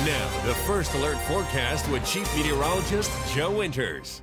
Now, the first alert forecast with Chief Meteorologist Joe Winters.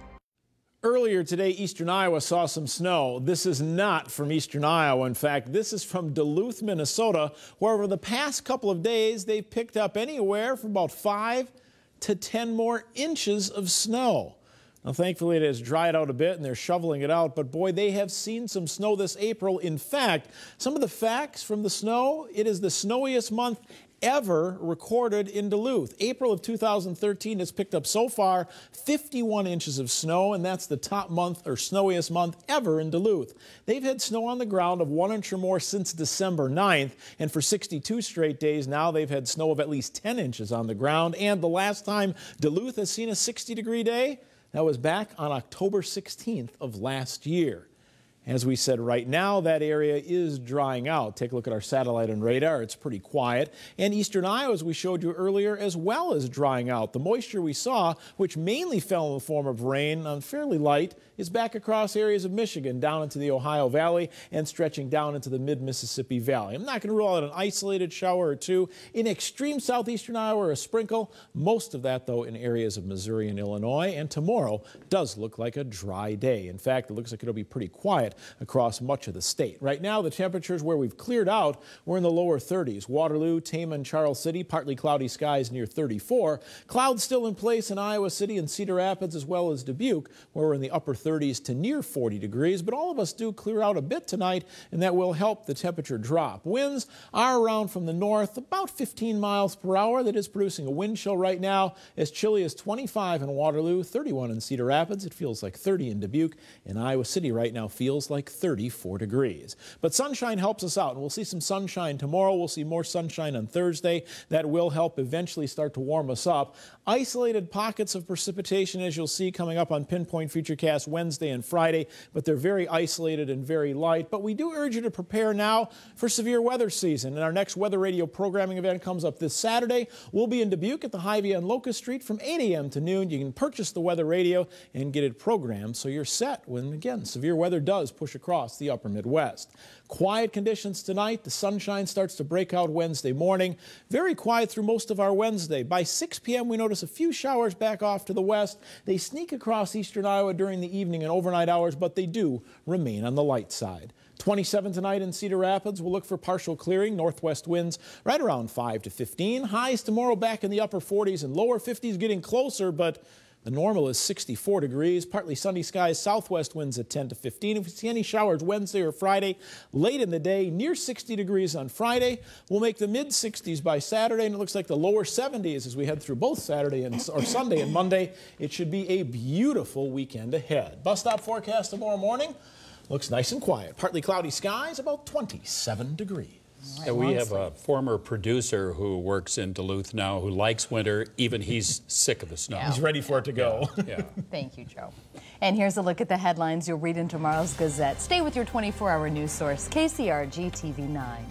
Earlier today, eastern Iowa saw some snow. This is not from eastern Iowa. In fact, this is from Duluth, Minnesota, where over the past couple of days, they've picked up anywhere from about 5 to 10 more inches of snow. Now, thankfully, it has dried out a bit and they're shoveling it out, but boy, they have seen some snow this April. In fact, some of the facts from the snow, it is the snowiest month ever recorded in Duluth. April of 2013 has picked up so far 51 inches of snow, and that's the top month or snowiest month ever in Duluth. They've had snow on the ground of 1 inch or more since December 9th, and for 62 straight days now they've had snow of at least 10 inches on the ground. And the last time Duluth has seen a 60-degree day, that was back on October 16th of last year. As we said, right now, that area is drying out. Take a look at our satellite and radar. It's pretty quiet. And eastern Iowa, as we showed you earlier, as well as drying out. The moisture we saw, which mainly fell in the form of rain, fairly light, is back across areas of Michigan, down into the Ohio Valley, and stretching down into the mid-Mississippi Valley. I'm not going to rule out an isolated shower or two in extreme southeastern Iowa or a sprinkle. Most of that, though, in areas of Missouri and Illinois. And tomorrow does look like a dry day. In fact, it looks like it'll be pretty quiet across much of the state. Right now, the temperatures where we've cleared out, we're in the lower 30s. Waterloo, Tama, and Charles City, partly cloudy skies near 34. Clouds still in place in Iowa City and Cedar Rapids, as well as Dubuque, where we're in the upper 30s to near 40 degrees. But all of us do clear out a bit tonight, and that will help the temperature drop. Winds are around from the north, about 15 miles per hour. That is producing a wind chill right now, as chilly as 25 in Waterloo, 31 in Cedar Rapids. It feels like 30 in Dubuque, and Iowa City right now feels like 34 degrees. But sunshine helps us out, and we'll see some sunshine tomorrow. We'll see more sunshine on Thursday. That will help eventually start to warm us up. Isolated pockets of precipitation, as you'll see, coming up on Pinpoint Futurecast Wednesday and Friday, but they're very isolated and very light. But we do urge you to prepare now for severe weather season. And our next weather radio programming event comes up this Saturday. We'll be in Dubuque at the Hy-Vee on Locust Street from 8 a.m. to noon. You can purchase the weather radio and get it programmed so you're set when, again, severe weather does push across the upper Midwest. Quiet conditions tonight. The sunshine starts to break out Wednesday morning. Very quiet through most of our Wednesday. By 6 p.m. we notice a few showers back off to the west. They sneak across eastern Iowa during the evening and overnight hours, but they do remain on the light side. 27 tonight in Cedar Rapids. We'll look for partial clearing. Northwest winds right around 5 to 15. Highs tomorrow back in the upper 40s and lower 50s, getting closer, but the normal is 64 degrees, partly sunny skies, southwest winds at 10 to 15. If we see any showers Wednesday or Friday, late in the day, near 60 degrees on Friday. We'll make the mid-60s by Saturday, and it looks like the lower 70s as we head through both Saturday or Sunday and Monday. It should be a beautiful weekend ahead. Bus stop forecast tomorrow morning looks nice and quiet. Partly cloudy skies, about 27 degrees. Right, we have a former producer who works in Duluth now who likes winter. Even he's sick of the snow. He's ready for it to go. Yeah. Thank you, Joe. And here's a look at the headlines you'll read in tomorrow's Gazette. Stay with your 24-hour news source, KCRG TV 9.